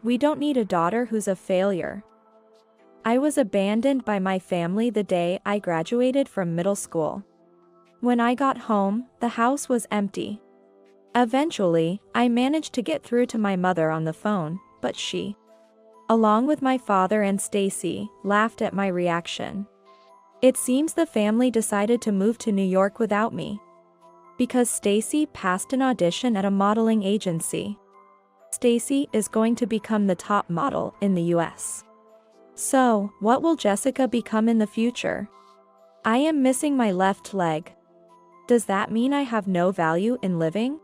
We don't need a daughter who's a failure. I was abandoned by my family the day I graduated from middle school. When I got home, the house was empty. Eventually, I managed to get through to my mother on the phone, but she, along with my father and Stacy, laughed at my reaction. It seems the family decided to move to New York without me, because Stacy passed an audition at a modeling agency. Stacy is going to become the top model in the US. So, what will Jessica become in the future? I am missing my left leg. Does that mean I have no value in living?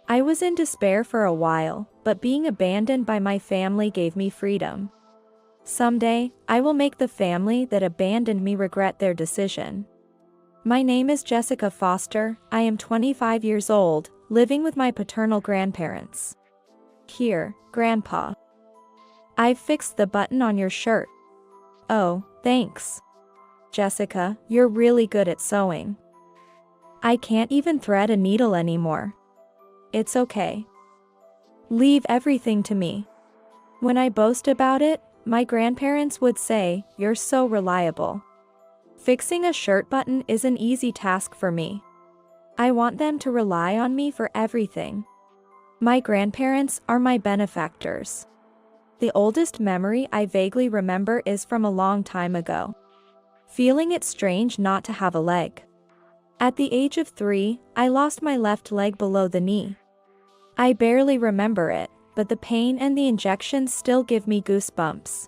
I was in despair for a while, but being abandoned by my family gave me freedom. Someday, I will make the family that abandoned me regret their decision. My name is Jessica Foster. I am 25 years old, living with my paternal grandparents. Here, Grandpa. I've fixed the button on your shirt. Oh, thanks. Jessica, you're really good at sewing. I can't even thread a needle anymore. It's okay. Leave everything to me. When I boast about it, my grandparents would say, "You're so reliable." Fixing a shirt button is an easy task for me. I want them to rely on me for everything. My grandparents are my benefactors. The oldest memory I vaguely remember is from a long time ago. Feeling it strange not to have a leg. At the age of 3, I lost my left leg below the knee. I barely remember it, but the pain and the injections still give me goosebumps.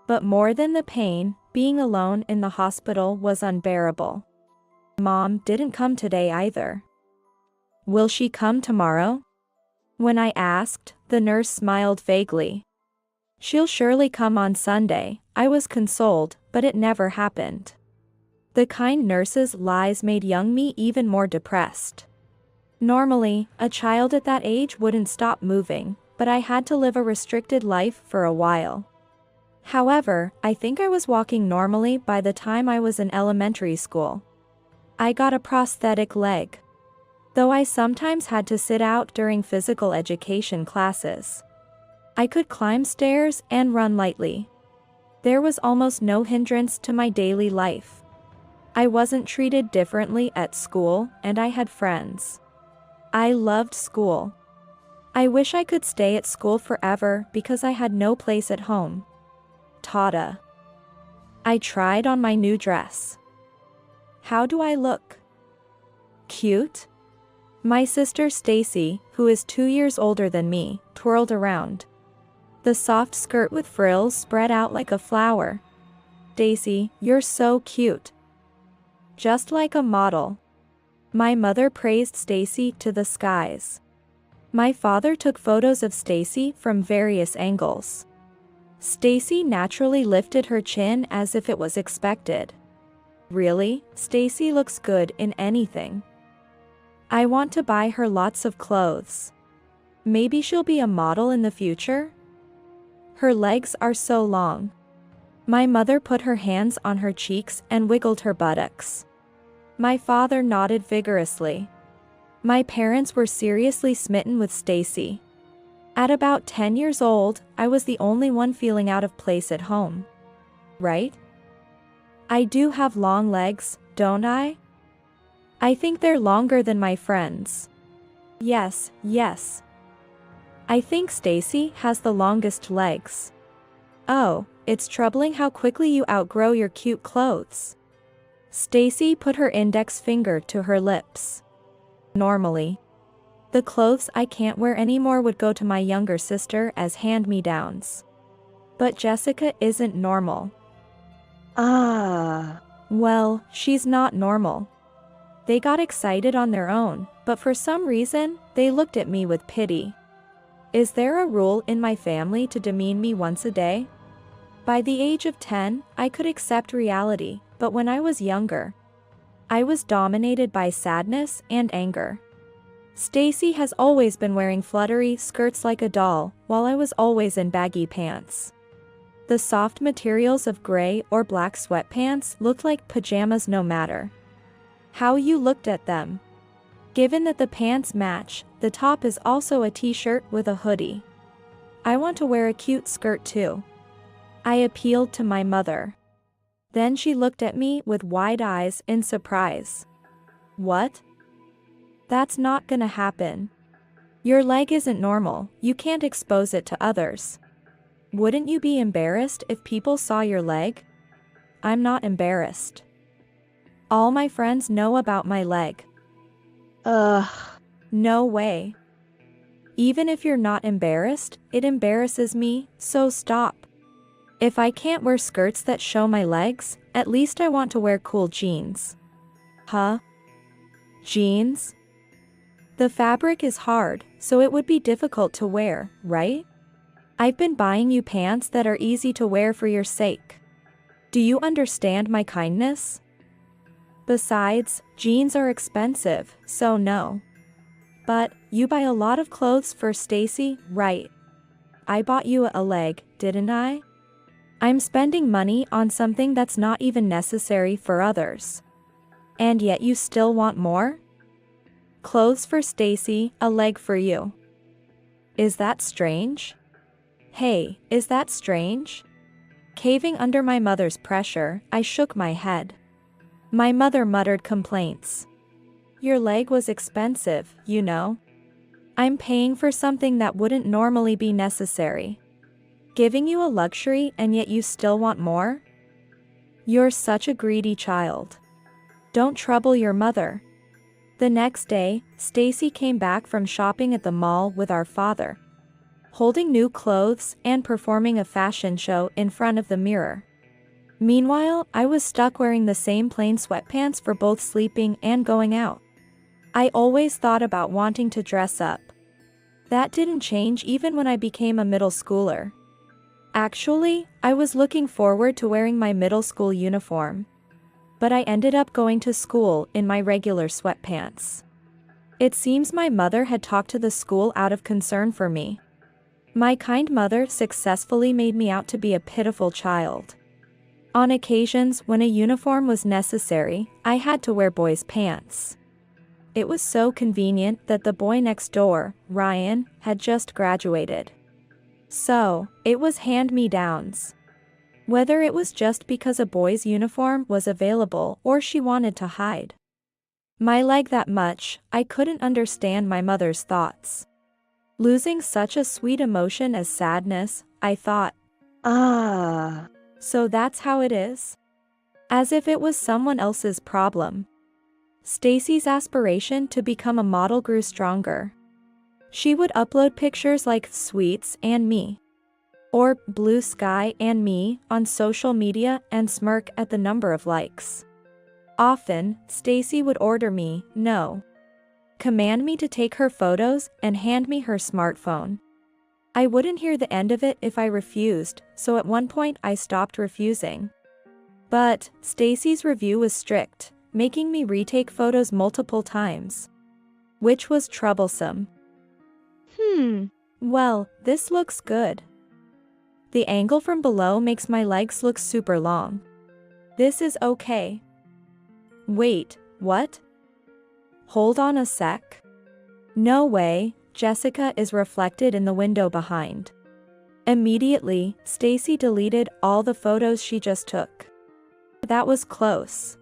But more than the pain, being alone in the hospital was unbearable. Mom didn't come today either. Will she come tomorrow? When I asked, the nurse smiled vaguely. She'll surely come on Sunday, I was consoled, but it never happened. The kind nurse's lies made young me even more depressed. Normally, a child at that age wouldn't stop moving, but I had to live a restricted life for a while. However, I think I was walking normally by the time I was in elementary school. I got a prosthetic leg, though I sometimes had to sit out during physical education classes. I could climb stairs and run lightly. There was almost no hindrance to my daily life. I wasn't treated differently at school, and I had friends. I loved school. I wish I could stay at school forever because I had no place at home. Tada. I tried on my new dress. How do I look? Cute? My sister Stacy, who is 2 years older than me, twirled around. The soft skirt with frills spread out like a flower. Stacy, you're so cute. Just like a model. My mother praised Stacy to the skies. My father took photos of Stacy from various angles. Stacy naturally lifted her chin as if it was expected. Really, Stacy looks good in anything. I want to buy her lots of clothes. Maybe she'll be a model in the future? Her legs are so long. My mother put her hands on her cheeks and wiggled her buttocks. My father nodded vigorously. My parents were seriously smitten with Stacy. At about 10 years old, I was the only one feeling out of place at home. Right? I do have long legs, don't I? I think they're longer than my friends. Yes, yes. I think Stacy has the longest legs. Oh, it's troubling how quickly you outgrow your cute clothes. Stacy put her index finger to her lips. Normally, the clothes I can't wear anymore would go to my younger sister as hand-me-downs. But Jessica isn't normal. Well, she's not normal. They got excited on their own, but for some reason, they looked at me with pity. Is there a rule in my family to demean me once a day? By the age of 10, I could accept reality, but when I was younger, I was dominated by sadness and anger. Stacy has always been wearing fluttery skirts like a doll, while I was always in baggy pants. The soft materials of gray or black sweatpants looked like pajamas no matter how you looked at them. Given that the pants match, the top is also a t-shirt with a hoodie. I want to wear a cute skirt too. I appealed to my mother. Then she looked at me with wide eyes in surprise. What? That's not gonna happen. Your leg isn't normal, you can't expose it to others. Wouldn't you be embarrassed if people saw your leg? I'm not embarrassed. All my friends know about my leg. Ugh. No way. Even if you're not embarrassed, it embarrasses me, so stop. If I can't wear skirts that show my legs, at least I want to wear cool jeans. Huh? Jeans? The fabric is hard, so it would be difficult to wear, right? I've been buying you pants that are easy to wear for your sake. Do you understand my kindness? Besides, jeans are expensive, so no. But, you buy a lot of clothes for Stacy, right? I bought you a leg, didn't I? I'm spending money on something that's not even necessary for others. And yet you still want more? Clothes for Stacy, a leg for you. Is that strange? Hey, is that strange? Caving under my mother's pressure, I shook my head. My mother muttered complaints. Your leg was expensive, you know. I'm paying for something that wouldn't normally be necessary. Giving you a luxury and yet you still want more? You're such a greedy child. Don't trouble your mother. The next day, Stacy came back from shopping at the mall with our father, holding new clothes and performing a fashion show in front of the mirror. Meanwhile, I was stuck wearing the same plain sweatpants for both sleeping and going out. I always thought about wanting to dress up. That didn't change even when I became a middle schooler. Actually, I was looking forward to wearing my middle school uniform. But I ended up going to school in my regular sweatpants. It seems my mother had talked to the school out of concern for me. My kind mother successfully made me out to be a pitiful child. On occasions when a uniform was necessary, I had to wear boys' pants. It was so convenient that the boy next door, Ryan, had just graduated. So, it was hand-me-downs. Whether it was just because a boy's uniform was available or she wanted to hide my leg that much, I couldn't understand my mother's thoughts. Losing such a sweet emotion as sadness, I thought, so that's how it is? As if it was someone else's problem. Stacy's aspiration to become a model grew stronger. She would upload pictures like sweets and me, or blue sky and me, on social media and smirk at the number of likes. Often, Stacy would order me, command me to take her photos and hand me her smartphone. I wouldn't hear the end of it if I refused, so at one point I stopped refusing. But, Stacy's review was strict, making me retake photos multiple times, which was troublesome. Well, this looks good. The angle from below makes my legs look super long. This is okay. Wait, what? Hold on a sec. No way, Jessica is reflected in the window behind. Immediately, Stacy deleted all the photos she just took. That was close.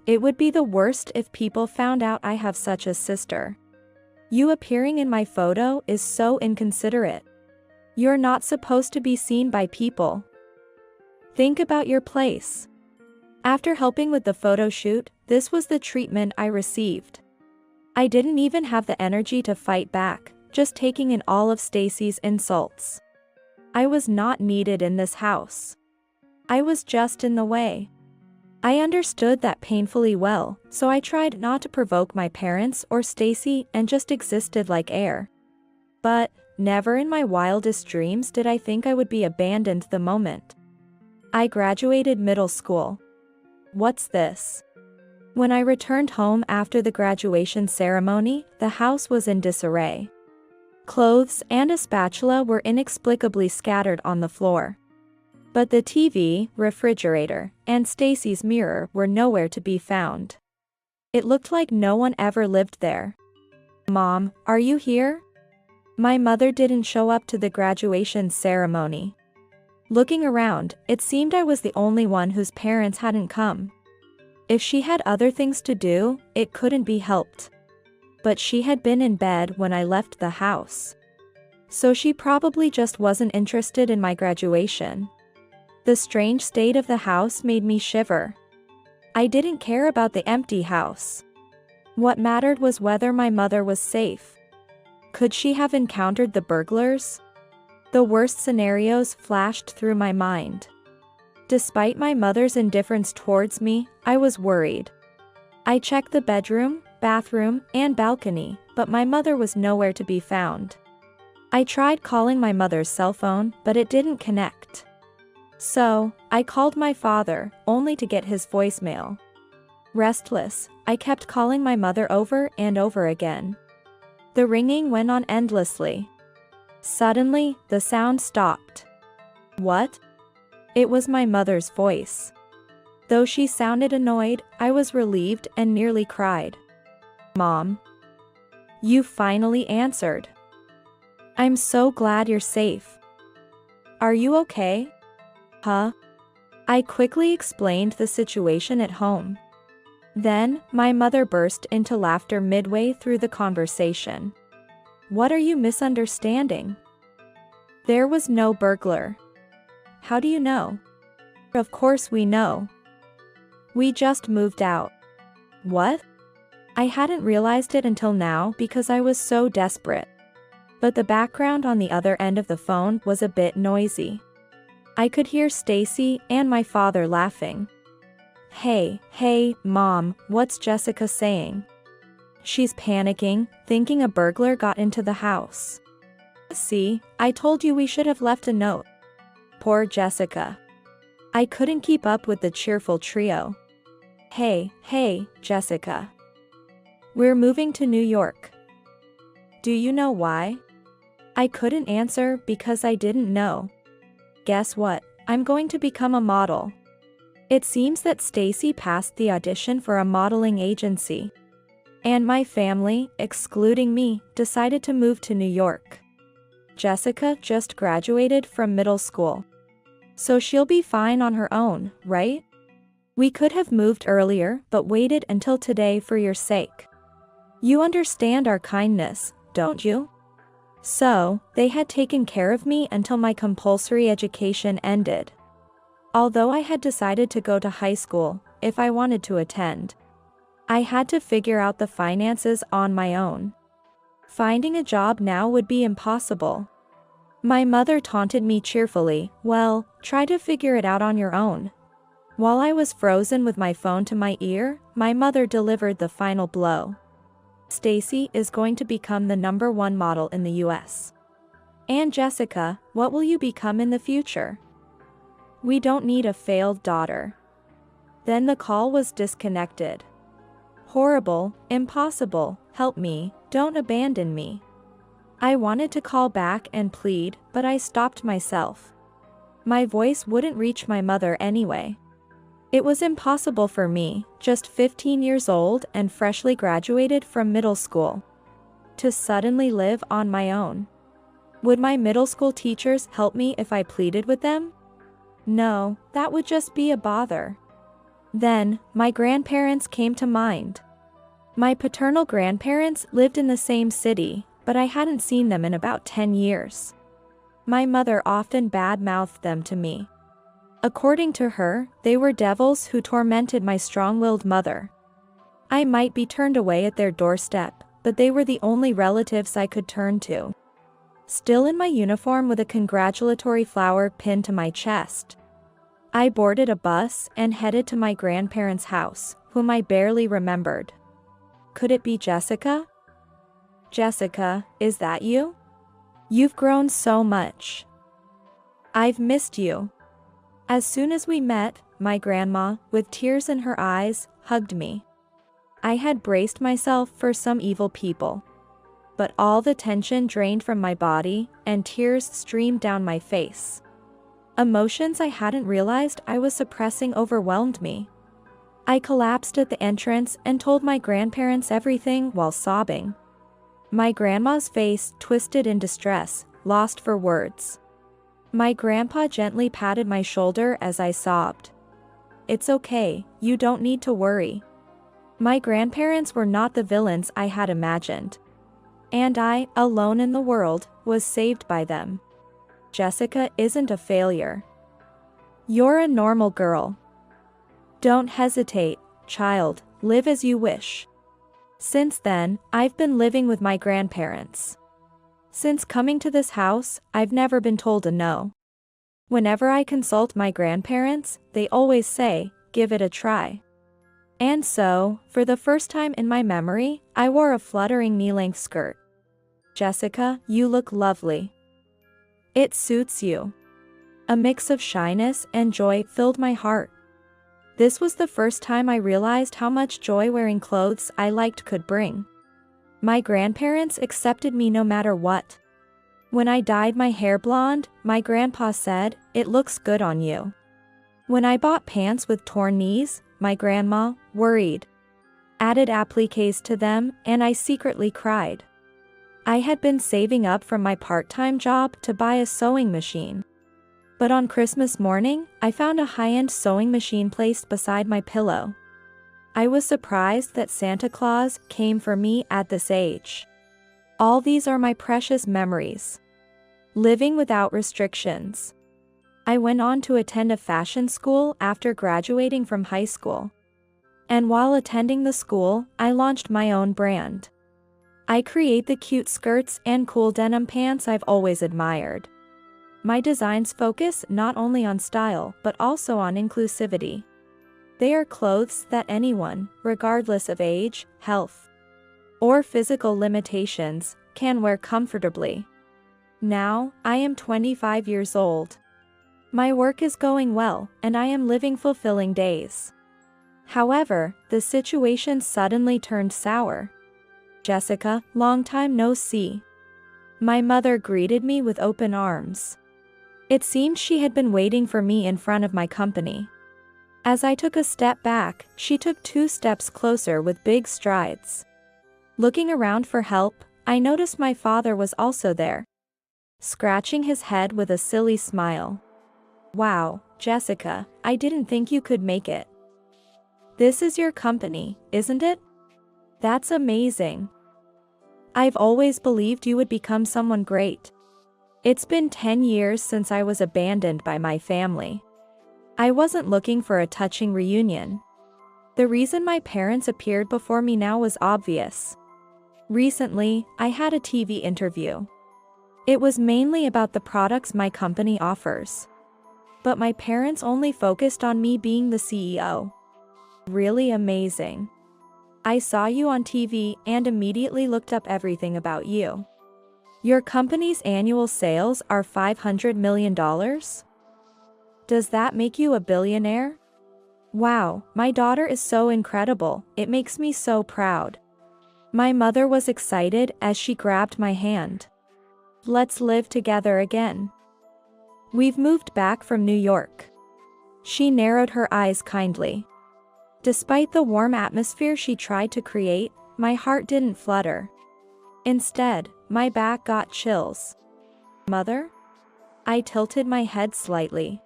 It would be the worst if people found out I have such a sister. You appearing in my photo is so inconsiderate. You're not supposed to be seen by people. Think about your place. After helping with the photo shoot, this was the treatment I received. I didn't even have the energy to fight back, just taking in all of Stacy's insults. I was not needed in this house. I was just in the way. I understood that painfully well, so I tried not to provoke my parents or Stacy and just existed like air. But, never in my wildest dreams did I think I would be abandoned the moment I graduated middle school. What's this? When I returned home after the graduation ceremony, the house was in disarray. Clothes and a spatula were inexplicably scattered on the floor. But the TV, refrigerator, and Stacy's mirror were nowhere to be found. It looked like no one ever lived there. Mom, are you here? My mother didn't show up to the graduation ceremony. Looking around, it seemed I was the only one whose parents hadn't come. If she had other things to do, it couldn't be helped. But she had been in bed when I left the house. So she probably just wasn't interested in my graduation. The strange state of the house made me shiver. I didn't care about the empty house. What mattered was whether my mother was safe. Could she have encountered the burglars? The worst scenarios flashed through my mind. Despite my mother's indifference towards me, I was worried. I checked the bedroom, bathroom, and balcony, but my mother was nowhere to be found. I tried calling my mother's cell phone, but it didn't connect. So, I called my father, only to get his voicemail. Restless, I kept calling my mother over and over again. The ringing went on endlessly. Suddenly, the sound stopped. What? It was my mother's voice. Though she sounded annoyed, I was relieved and nearly cried. Mom. You finally answered. I'm so glad you're safe. Are you okay? Huh? I quickly explained the situation at home. Then, my mother burst into laughter midway through the conversation. What are you misunderstanding? There was no burglar. How do you know? Of course we know. We just moved out. What? I hadn't realized it until now because I was so desperate. But the background on the other end of the phone was a bit noisy. I could hear Stacy and my father laughing. Hey, Mom, what's Jessica saying? She's panicking, thinking a burglar got into the house. See, I told you we should have left a note. Poor Jessica. I couldn't keep up with the cheerful trio. Hey, Jessica. We're moving to New York. Do you know why? I couldn't answer because I didn't know. Guess what? I'm going to become a model. It seems that Stacy passed the audition for a modeling agency. And my family, excluding me, decided to move to New York. Jessica just graduated from middle school. So she'll be fine on her own, right? We could have moved earlier but waited until today for your sake. You understand our kindness, don't you? So, they had taken care of me until my compulsory education ended. Although I had decided to go to high school, if I wanted to attend, I had to figure out the finances on my own. Finding a job now would be impossible. My mother taunted me cheerfully, well, try to figure it out on your own. While I was frozen with my phone to my ear, my mother delivered the final blow. Stacy is going to become the #1 model in the US. And Jessica, what will you become in the future? We don't need a failed daughter. Then the call was disconnected. Horrible, impossible, help me, don't abandon me. I wanted to call back and plead, but I stopped myself. My voice wouldn't reach my mother anyway. It was impossible for me, just 15 years old and freshly graduated from middle school, to suddenly live on my own. Would my middle school teachers help me if I pleaded with them? No, that would just be a bother. Then, my grandparents came to mind. My paternal grandparents lived in the same city, but I hadn't seen them in about 10 years. My mother often bad-mouthed them to me. According to her, they were devils who tormented my strong-willed mother. I might be turned away at their doorstep, but they were the only relatives I could turn to. Still in my uniform with a congratulatory flower pinned to my chest, I boarded a bus and headed to my grandparents' house, whom I barely remembered. Could it be Jessica? Jessica, is that you? You've grown so much. I've missed you. As soon as we met, my grandma, with tears in her eyes, hugged me. I had braced myself for some evil people. But all the tension drained from my body, and tears streamed down my face. Emotions I hadn't realized I was suppressing overwhelmed me. I collapsed at the entrance and told my grandparents everything while sobbing. My grandma's face twisted in distress, lost for words. My grandpa gently patted my shoulder as I sobbed. It's okay, you don't need to worry. My grandparents were not the villains I had imagined. And I, alone in the world, was saved by them. Jessica isn't a failure. You're a normal girl. Don't hesitate, child, live as you wish. Since then, I've been living with my grandparents. Since coming to this house, I've never been told a no. Whenever I consult my grandparents, they always say, give it a try. And so, for the first time in my memory, I wore a fluttering knee-length skirt. Jessica, you look lovely. It suits you. A mix of shyness and joy filled my heart. This was the first time I realized how much joy wearing clothes I liked could bring. My grandparents accepted me no matter what. When I dyed my hair blonde, my grandpa said, it looks good on you. When I bought pants with torn knees, my grandma, worried, added appliques to them, and I secretly cried. I had been saving up from my part-time job to buy a sewing machine. But on Christmas morning, I found a high-end sewing machine placed beside my pillow. I was surprised that Santa Claus came for me at this age. All these are my precious memories. Living without restrictions. I went on to attend a fashion school after graduating from high school. And while attending the school, I launched my own brand. I create the cute skirts and cool denim pants I've always admired. My designs focus not only on style but also on inclusivity. They are clothes that anyone, regardless of age, health, or physical limitations, can wear comfortably. Now, I am 25 years old. My work is going well, and I am living fulfilling days. However, the situation suddenly turned sour. Jessica, long time no see. My mother greeted me with open arms. It seemed she had been waiting for me in front of my company. As I took a step back, she took 2 steps closer with big strides. Looking around for help, I noticed my father was also there, scratching his head with a silly smile. Wow, Jessica, I didn't think you could make it. This is your company, isn't it? That's amazing. I've always believed you would become someone great. It's been 10 years since I was abandoned by my family. I wasn't looking for a touching reunion. The reason my parents appeared before me now was obvious. Recently, I had a TV interview. It was mainly about the products my company offers. But my parents only focused on me being the CEO. Really amazing. I saw you on TV and immediately looked up everything about you. Your company's annual sales are $500 million? Does that make you a billionaire? Wow, my daughter is so incredible, it makes me so proud. My mother was excited as she grabbed my hand. Let's live together again. We've moved back from New York. She narrowed her eyes kindly. Despite the warm atmosphere she tried to create, my heart didn't flutter. Instead, my back got chills. Mother? I tilted my head slightly.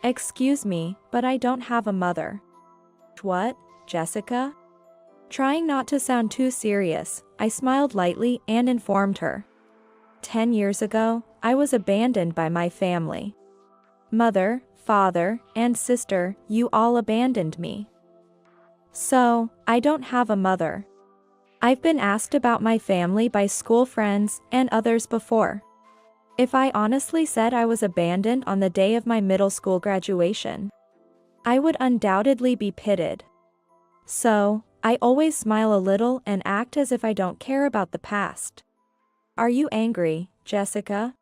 Excuse me, but I don't have a mother. What, Jessica? Trying not to sound too serious, I smiled lightly and informed her. 10 years ago, I was abandoned by my family. Mother, father, and sister, you all abandoned me. So, I don't have a mother. I've been asked about my family by school friends and others before. If I honestly said I was abandoned on the day of my middle school graduation, I would undoubtedly be pitted. So, I always smile a little and act as if I don't care about the past. Are you angry, Jessica?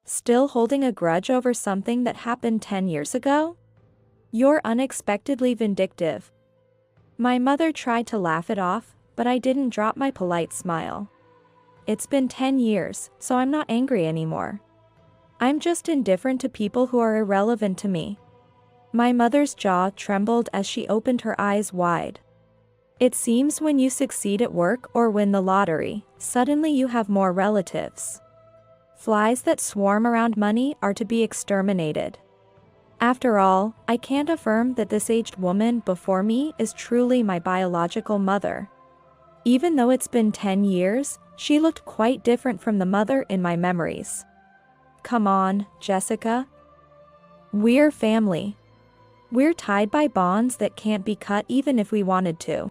Still holding a grudge over something that happened 10 years ago? You're unexpectedly vindictive. My mother tried to laugh it off, but I didn't drop my polite smile. It's been 10 years, so I'm not angry anymore. I'm just indifferent to people who are irrelevant to me. My mother's jaw trembled as she opened her eyes wide. It seems when you succeed at work or win the lottery, suddenly you have more relatives. Flies that swarm around money are to be exterminated. After all, I can't affirm that this aged woman before me is truly my biological mother. Even though it's been 10 years, she looked quite different from the mother in my memories. Come on, Jessica. We're family. We're tied by bonds that can't be cut even if we wanted to.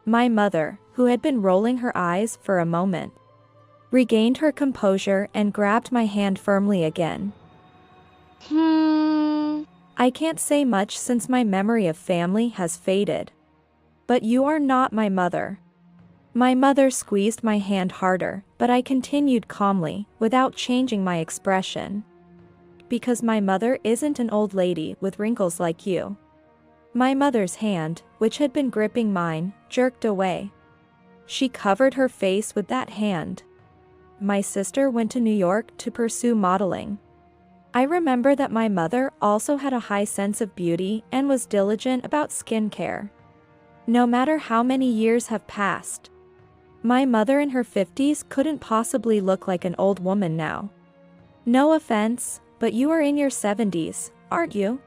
My mother, who had been rolling her eyes for a moment, regained her composure and grabbed my hand firmly again. I can't say much since my memory of family has faded. But you are not my mother. My mother squeezed my hand harder, but I continued calmly, without changing my expression. Because my mother isn't an old lady with wrinkles like you. My mother's hand, which had been gripping mine, jerked away. She covered her face with that hand. My sister went to New York to pursue modeling. I remember that my mother also had a high sense of beauty and was diligent about skincare. No matter how many years have passed, my mother in her 50s couldn't possibly look like an old woman now. No offense, but you are in your 70s, aren't you?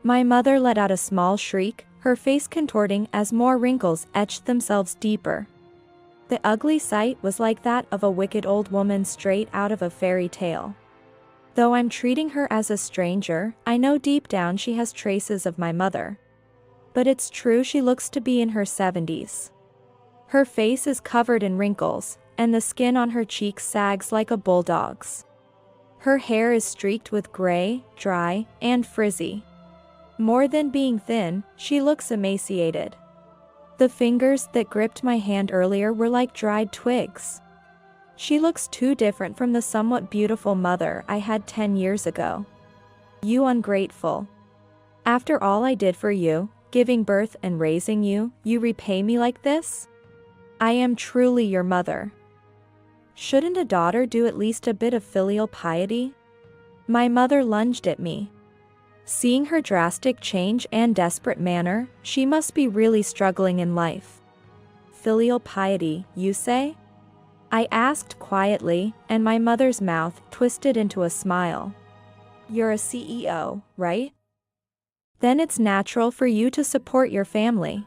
My mother let out a small shriek, her face contorting as more wrinkles etched themselves deeper. The ugly sight was like that of a wicked old woman straight out of a fairy tale. Though I'm treating her as a stranger, I know deep down she has traces of my mother. But it's true she looks to be in her 70s. Her face is covered in wrinkles, and the skin on her cheeks sags like a bulldog's. Her hair is streaked with gray, dry, and frizzy. More than being thin, she looks emaciated. The fingers that gripped my hand earlier were like dried twigs. She looks too different from the somewhat beautiful mother I had 10 years ago. You ungrateful. After all I did for you, giving birth and raising you, you repay me like this? I am truly your mother. Shouldn't a daughter do at least a bit of filial piety? My mother lunged at me. Seeing her drastic change and desperate manner, she must be really struggling in life. Filial piety, you say? I asked quietly, and my mother's mouth twisted into a smile. You're a CEO, right? Then it's natural for you to support your family.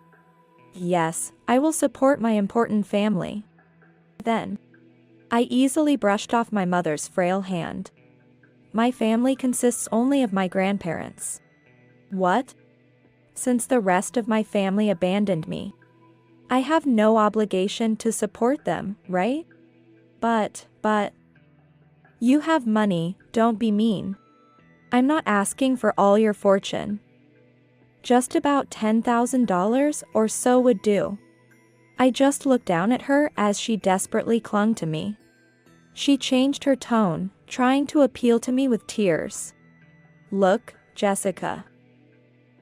Yes, I will support my important family. Then, I easily brushed off my mother's frail hand. My family consists only of my grandparents. What? Since the rest of my family abandoned me, I have no obligation to support them, right? But, you have money, don't be mean. I'm not asking for all your fortune. Just about $10,000 or so would do. I just looked down at her as she desperately clung to me. She changed her tone, trying to appeal to me with tears. Look, Jessica.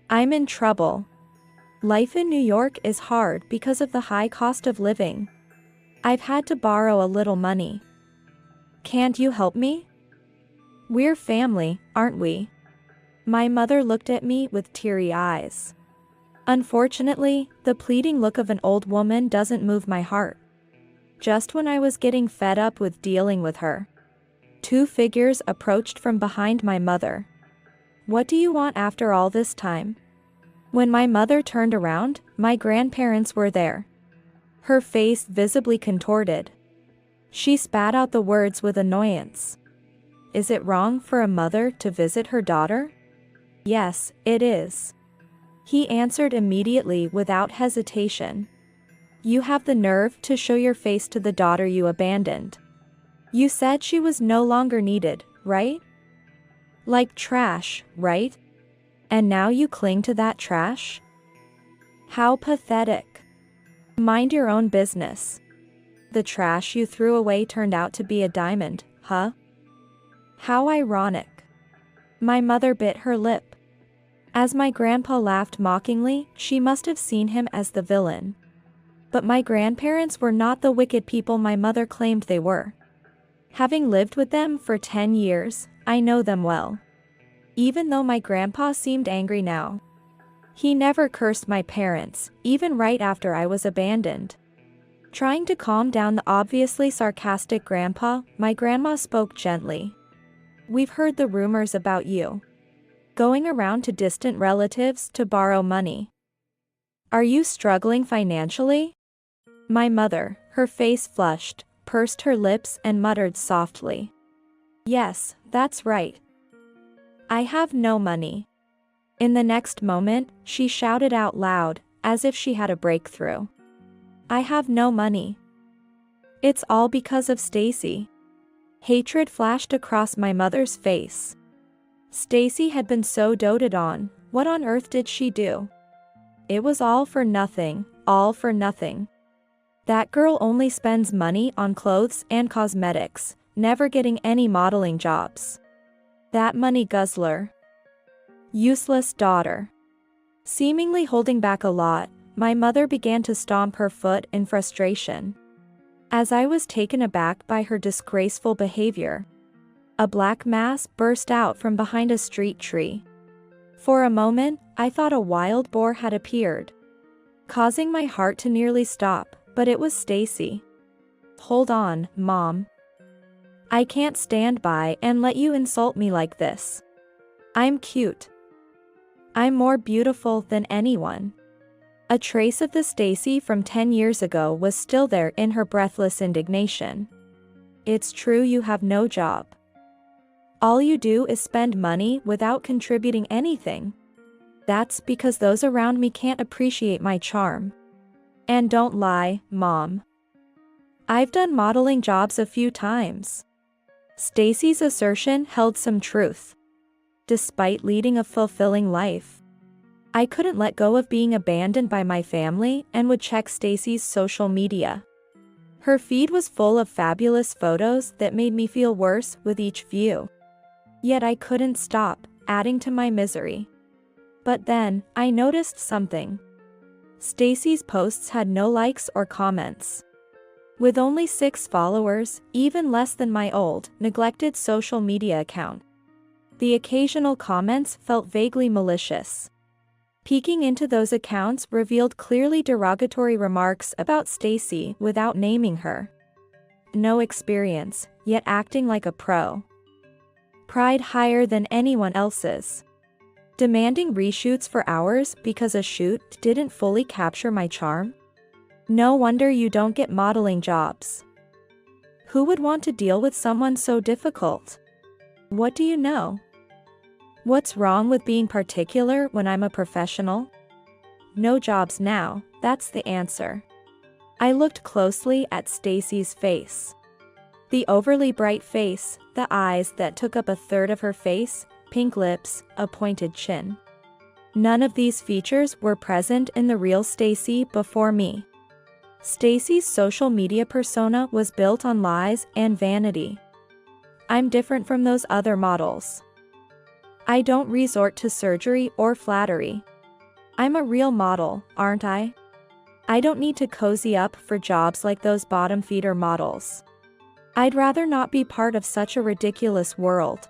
I'm in trouble. Life in New York is hard because of the high cost of living. I've had to borrow a little money. Can't you help me? We're family, aren't we? My mother looked at me with teary eyes. Unfortunately, the pleading look of an old woman doesn't move my heart. Just when I was getting fed up with dealing with her, two figures approached from behind my mother. What do you want after all this time? When my mother turned around, my grandparents were there. Her face visibly contorted. She spat out the words with annoyance. Is it wrong for a mother to visit her daughter? Yes, it is. He answered immediately without hesitation. You have the nerve to show your face to the daughter you abandoned. You said she was no longer needed, right? Like trash, right? And now you cling to that trash? How pathetic. Mind your own business. The trash you threw away turned out to be a diamond, huh? How ironic. My mother bit her lip. As my grandpa laughed mockingly, she must have seen him as the villain. But my grandparents were not the wicked people my mother claimed they were. Having lived with them for 10 years, I know them well. Even though my grandpa seemed angry now, He never cursed my parents, even right after I was abandoned. Trying to calm down the obviously sarcastic grandpa, my grandma spoke gently. We've heard the rumors about you going around to distant relatives to borrow money. Are you struggling financially? My mother, her face flushed, pursed her lips and muttered softly. Yes, that's right. I have no money. In the next moment, she shouted out loud, as if she had a breakthrough. I have no money. It's all because of Stacy. Hatred flashed across my mother's face. Stacy had been so doted on, what on earth did she do? It was all for nothing, all for nothing. That girl only spends money on clothes and cosmetics, never getting any modeling jobs. That money guzzler. Useless daughter. Seemingly holding back a lot, my mother began to stomp her foot in frustration. As I was taken aback by her disgraceful behavior, a black mass burst out from behind a street tree. For a moment, I thought a wild boar had appeared, causing my heart to nearly stop, but it was Stacy. Hold on, Mom. I can't stand by and let you insult me like this. I'm cute. I'm more beautiful than anyone. A trace of the Stacy from 10 years ago was still there in her breathless indignation. It's true you have no job. All you do is spend money without contributing anything. That's because those around me can't appreciate my charm. And don't lie, Mom. I've done modeling jobs a few times. Stacy's assertion held some truth. Despite leading a fulfilling life, I couldn't let go of being abandoned by my family and would check Stacy's social media. Her feed was full of fabulous photos that made me feel worse with each view. Yet I couldn't stop, adding to my misery. But then, I noticed something. Stacy's posts had no likes or comments. With only 6 followers, even less than my old, neglected social media account. The occasional comments felt vaguely malicious. Peeking into those accounts revealed clearly derogatory remarks about Stacy without naming her. No experience, yet acting like a pro. Pride higher than anyone else's. Demanding reshoots for hours because a shoot didn't fully capture my charm? No wonder you don't get modeling jobs. Who would want to deal with someone so difficult? What do you know? What's wrong with being particular when I'm a professional? No jobs now, that's the answer. I looked closely at Stacy's face. The overly bright face, the eyes that took up a third of her face, pink lips, a pointed chin. None of these features were present in the real Stacy before me. Stacy's social media persona was built on lies and vanity. I'm different from those other models. I don't resort to surgery or flattery. I'm a real model, aren't I? I don't need to cozy up for jobs like those bottom feeder models. I'd rather not be part of such a ridiculous world.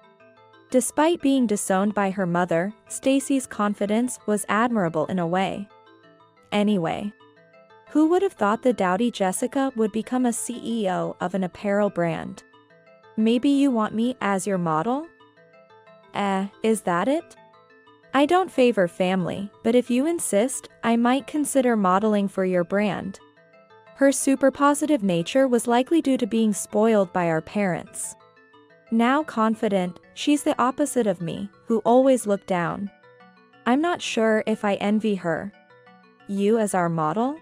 Despite being disowned by her mother, Stacy's confidence was admirable in a way. Anyway, who would have thought the dowdy Jessica would become a CEO of an apparel brand? Maybe you want me as your model? Is that it? I don't favor family, but if you insist, I might consider modeling for your brand. Her super positive nature was likely due to being spoiled by our parents. Now confident, she's the opposite of me, who always looked down. I'm not sure if I envy her. You as our model?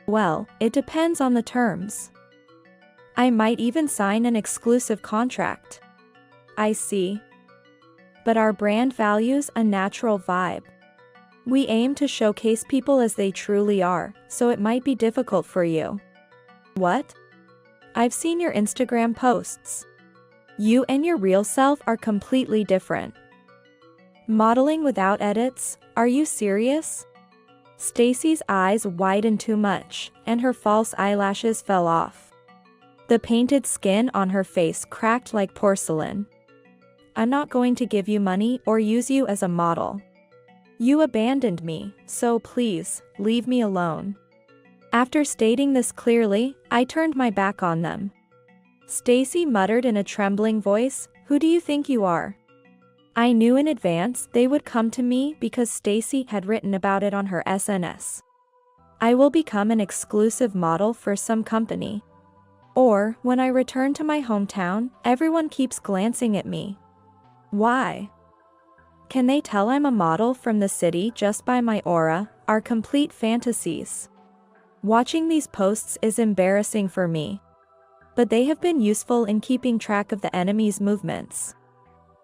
Well, it depends on the terms. I might even sign an exclusive contract. I see. But our brand values a natural vibe. We aim to showcase people as they truly are, so it might be difficult for you. What? I've seen your Instagram posts. You and your real self are completely different. Modeling without edits, are you serious? Stacy's eyes widened too much, and her false eyelashes fell off. The painted skin on her face cracked like porcelain. I'm not going to give you money or use you as a model. You abandoned me, so please, leave me alone. After stating this clearly, I turned my back on them. Stacy muttered in a trembling voice, "Who do you think you are?" I knew in advance they would come to me because Stacy had written about it on her SNS. I will become an exclusive model for some company. Or, when I return to my hometown, everyone keeps glancing at me. Why? Can they tell I'm a model from the city just by my aura? Are complete fantasies. Watching these posts is embarrassing for me. But they have been useful in keeping track of the enemy's movements.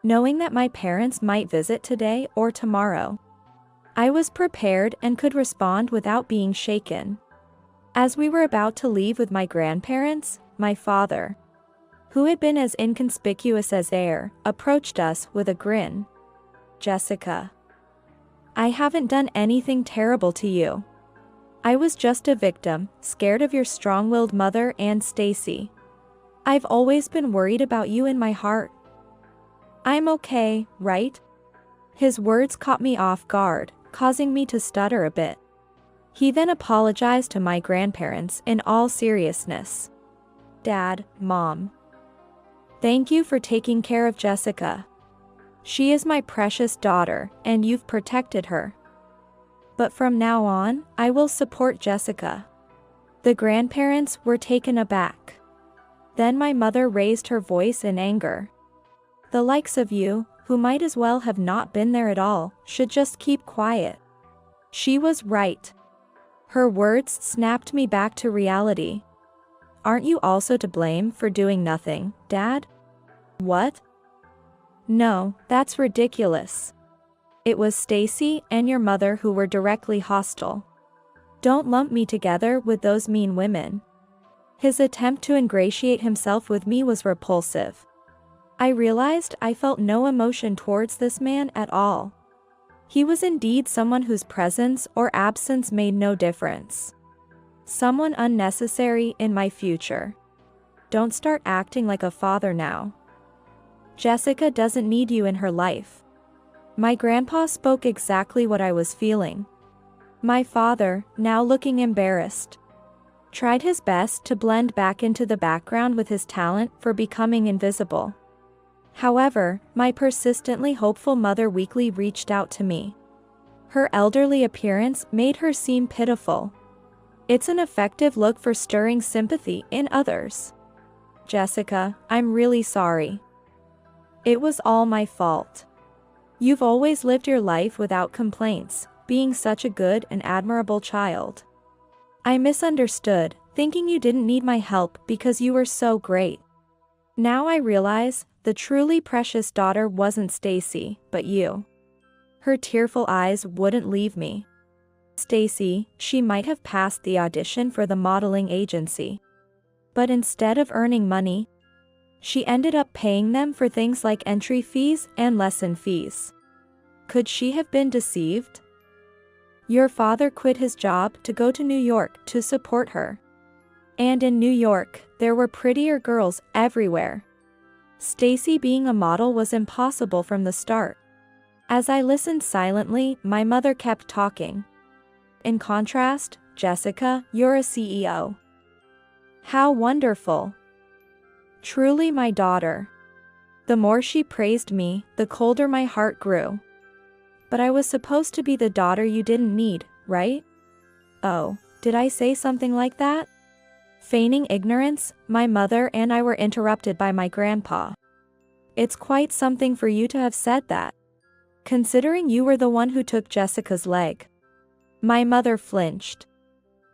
Knowing that my parents might visit today or tomorrow, I was prepared and could respond without being shaken. As we were about to leave with my grandparents, my father, who had been as inconspicuous as air, approached us with a grin. "Jessica, I haven't done anything terrible to you. I was just a victim, scared of your strong-willed mother and Stacy. I've always been worried about you in my heart. I'm okay, right?" His words caught me off guard, causing me to stutter a bit. He then apologized to my grandparents in all seriousness. "Dad, Mom, thank you for taking care of Jessica. She is my precious daughter, and you've protected her. But from now on, I will support Jessica." The grandparents were taken aback. Then my mother raised her voice in anger. "The likes of you, who might as well have not been there at all, should just keep quiet." She was right. Her words snapped me back to reality. "Aren't you also to blame for doing nothing, Dad?" "What? No, that's ridiculous. It was Stacy and your mother who were directly hostile. Don't lump me together with those mean women." His attempt to ingratiate himself with me was repulsive. I realized I felt no emotion towards this man at all. He was indeed someone whose presence or absence made no difference. Someone unnecessary in my future. Don't start acting like a father now. Jessica doesn't need you in her life. My grandpa spoke exactly what I was feeling. My father, now looking embarrassed, tried his best to blend back into the background with his talent for becoming invisible. However, my persistently hopeful mother weakly reached out to me. Her elderly appearance made her seem pitiful. It's an effective look for stirring sympathy in others. "Jessica, I'm really sorry. It was all my fault. You've always lived your life without complaints, being such a good and admirable child. I misunderstood, thinking you didn't need my help because you were so great. Now I realize the truly precious daughter wasn't Stacy, but you." Her tearful eyes wouldn't leave me. Stacy, she might have passed the audition for the modeling agency. But instead of earning money, she ended up paying them for things like entry fees and lesson fees. Could she have been deceived? Your father quit his job to go to New York to support her. And in New York, there were prettier girls everywhere. Stacy being a model was impossible from the start. As I listened silently, my mother kept talking. "In contrast, Jessica, you're a CEO. How wonderful. Truly my daughter." The more she praised me, the colder my heart grew. "But I was supposed to be the daughter you didn't need, right?" "Oh, did I say something like that?" Feigning ignorance, my mother and I were interrupted by my grandpa. "It's quite something for you to have said that, considering you were the one who took Jessica's leg." My mother flinched.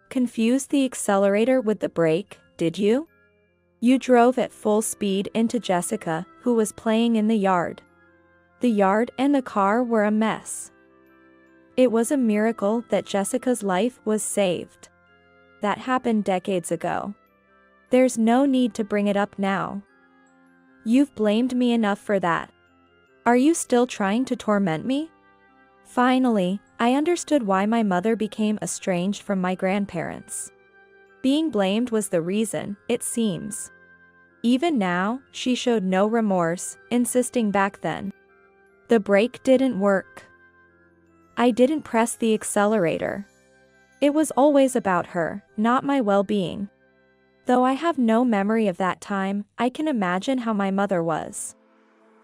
"Confused the accelerator with the brake, did you? You drove at full speed into Jessica, who was playing in the yard. The yard and the car were a mess. It was a miracle that Jessica's life was saved. That happened decades ago. There's no need to bring it up now. You've blamed me enough for that. Are you still trying to torment me?" Finally, I understood why my mother became estranged from my grandparents. Being blamed was the reason, it seems. Even now, she showed no remorse, insisting back then. The brake didn't work. I didn't press the accelerator. It was always about her, not my well-being. Though I have no memory of that time, I can imagine how my mother was.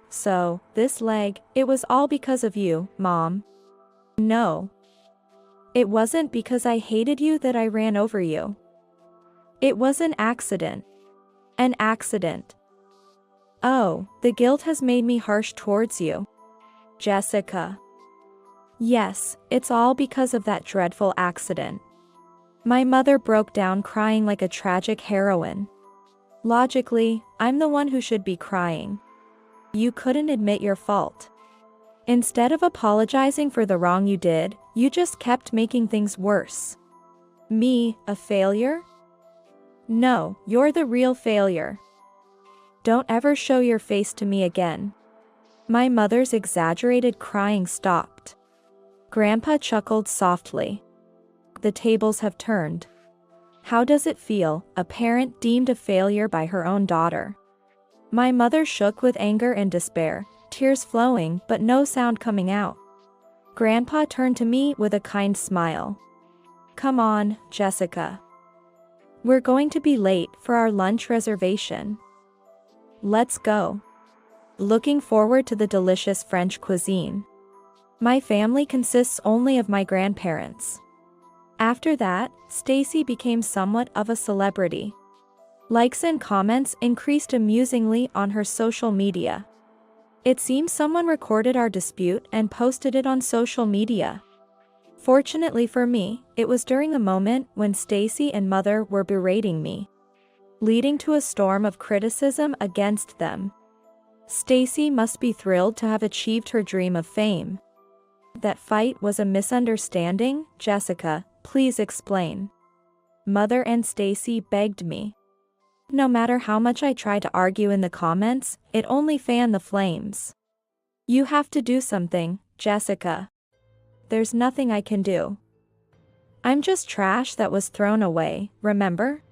So, this leg, it was all because of you, Mom. No. It wasn't because I hated you that I ran over you. It was an accident. An accident. Oh, the guilt has made me harsh towards you. Jessica. Yes, it's all because of that dreadful accident. My mother broke down crying like a tragic heroine. Logically, I'm the one who should be crying. You couldn't admit your fault. Instead of apologizing for the wrong you did, you just kept making things worse. Me, a failure? No, you're the real failure. Don't ever show your face to me again. My mother's exaggerated crying stopped. Grandpa chuckled softly. The tables have turned. How does it feel, a parent deemed a failure by her own daughter? My mother shook with anger and despair, tears flowing but no sound coming out. Grandpa turned to me with a kind smile. Come on, Jessica. We're going to be late for our lunch reservation. Let's go. Looking forward to the delicious French cuisine. My family consists only of my grandparents. After that, Stacy became somewhat of a celebrity. Likes and comments increased amusingly on her social media. It seems someone recorded our dispute and posted it on social media. Fortunately for me, it was during a moment when Stacy and Mother were berating me, leading to a storm of criticism against them. Stacy must be thrilled to have achieved her dream of fame. That fight was a misunderstanding, Jessica, please explain. Mother and Stacy begged me. No matter how much I tried to argue in the comments, it only fanned the flames. You have to do something, Jessica. There's nothing I can do. I'm just trash that was thrown away, remember?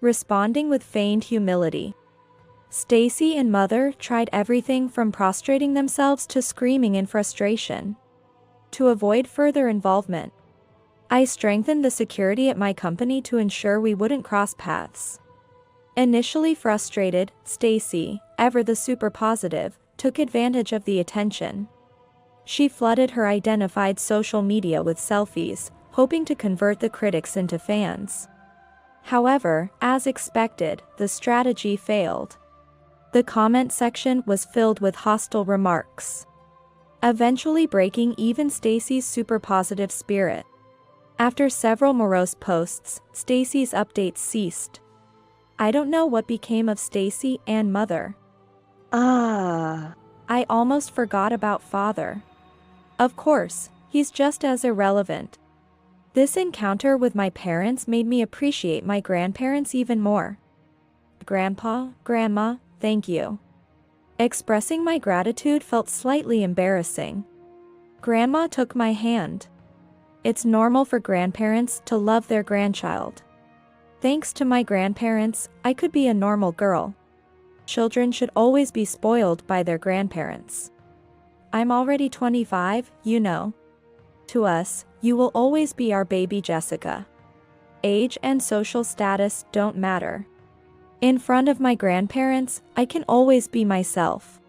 Responding with feigned humility. Stacy and Mother tried everything from prostrating themselves to screaming in frustration. To avoid further involvement, I strengthened the security at my company to ensure we wouldn't cross paths. Initially frustrated, Stacy, ever the super positive, took advantage of the attention. She flooded her identified social media with selfies, hoping to convert the critics into fans. However, as expected, the strategy failed. The comment section was filled with hostile remarks, eventually breaking even Stacy's super positive spirit. After several morose posts, Stacy's updates ceased. I don't know what became of Stacy and Mother. I almost forgot about Father. Of course, he's just as irrelevant. This encounter with my parents made me appreciate my grandparents even more. Grandpa, Grandma, thank you. Expressing my gratitude felt slightly embarrassing. Grandma took my hand. It's normal for grandparents to love their grandchild. Thanks to my grandparents, I could be a normal girl. Children should always be spoiled by their grandparents. I'm already 25, you know. To us, you will always be our baby Jessica. Age and social status don't matter. In front of my grandparents, I can always be myself.